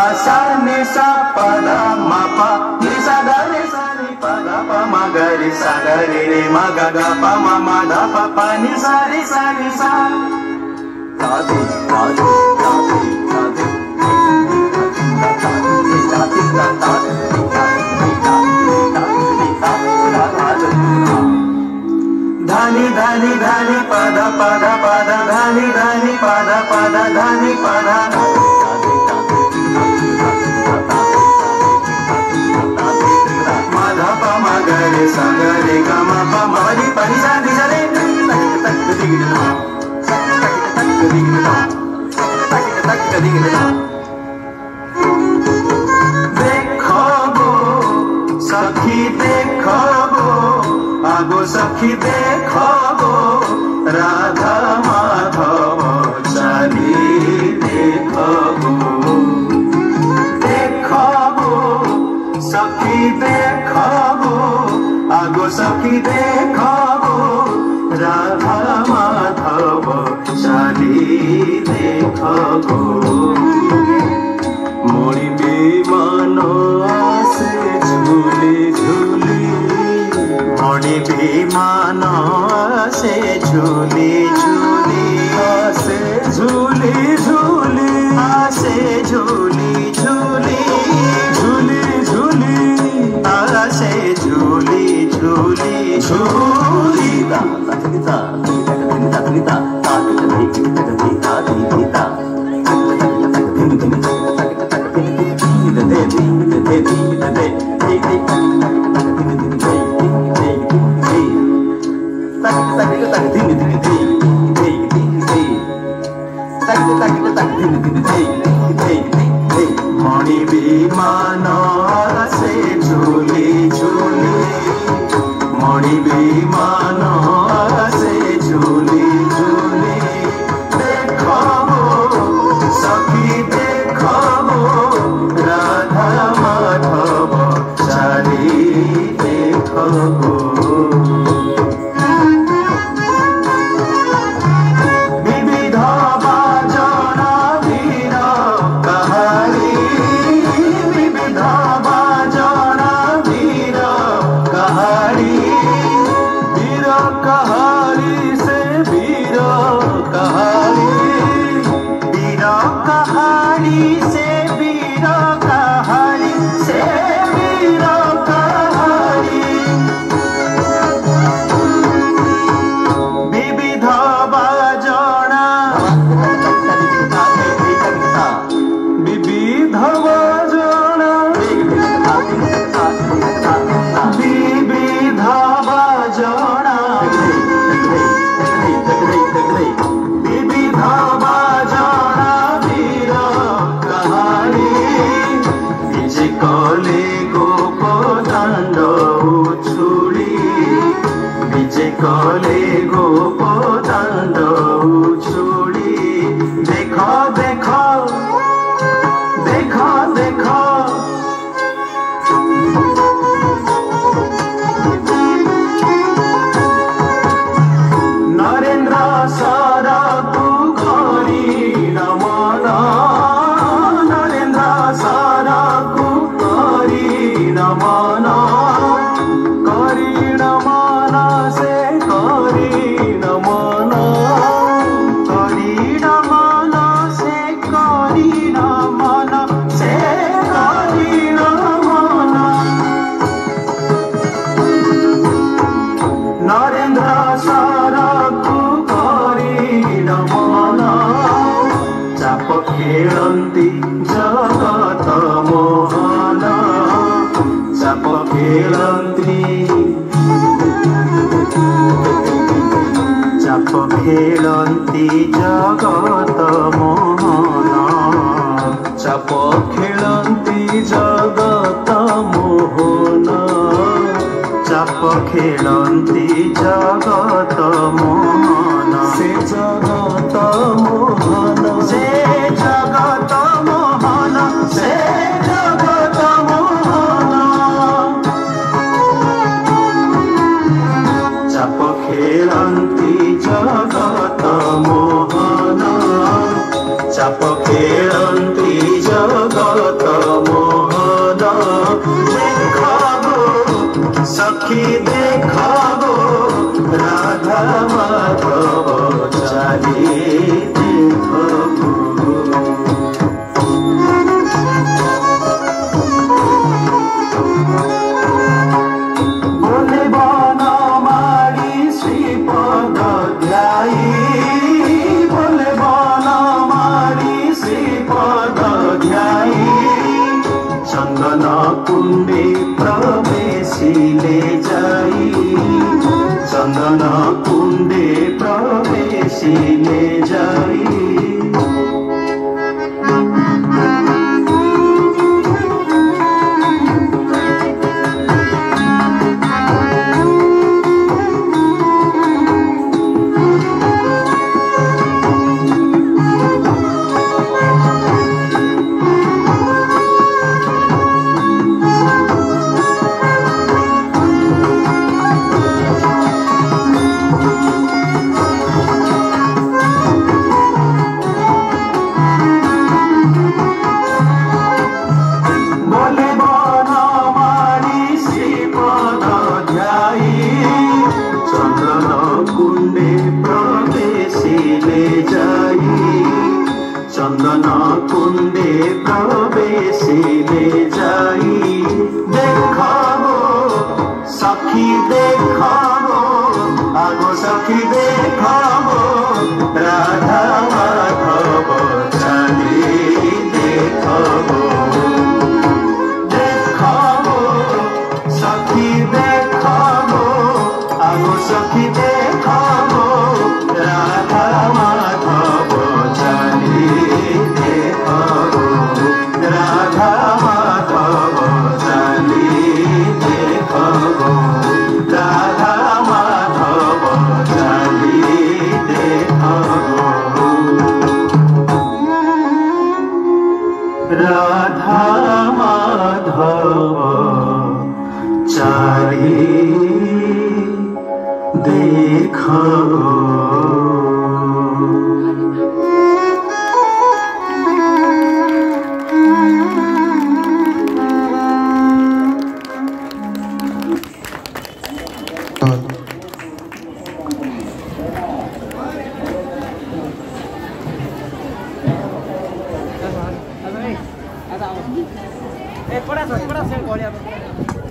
asa ni sa pada ma pa ni sa da ni sa ni pa da pa ma ga ri sa ga ri re ma ga ga pa ma da pa ni sa ri sa ni sa Radhe Radhe Radhe Radhe Dhani dhani dhani pada pada pada dhani dhani pada pada dhani pada Madha pa ma ga re sa ga re ga ma pa ma ri pa ni sa ni sa re देखो गो सखी देखो गो आगो सखी देखो गो राधा माधव चाली देखो गो सखी देखो गो आगो सखी देखो गो राधा माधव चाली देखो गो मणि विमान आसे झूली झूली मणि विमान आसे झूली झूली आसे झूली झूली आसे झूली झूली झूली झूली आसे झूली झूली झूली मणि विमान से झूली झूली मणि विमान से झूली झूली देखो सखी देखो राधा माधव चाली देखो कले गोप दांड छुड़ी देखो देखो देखो देखो नरेंद्र सरकु करी नमन नरेंद्र सरकु करी नमन से करी नमन से करी नमन से करी नमन नरेंद्र सरकु करी नमन चाप खेलंती जगत मोहन चाप खेलंती चाप खेलंती जगत मोहन चाप खेलंती जगत मोहन चाप खेलंती जगत मोहन से जगत मोहन से जगत मोहन से जगत मोहन चाप खेलंती जगत मोहन चाप खेलंती जगत सखी देखो राधा माधव चाली देखो बोले बनमाली श्रीपद ध्याई बोले बनमाली श्रीपद ध्याई चंदन कुंडे प्रवेशिले जाई चंदन कुंडे प्रवेशिले जाई चंदन कुंडे प्रवेशिले जाई देखो सखी देखो आगो सखी देखो राधा माधव चाली देखो देखो सखी देखो आगो सखी देखो राधा माधव चाली राधा माधव चाली देखो राधा माधव चाली देखो राधा माधव चाली देखो bड़ा से गोलियां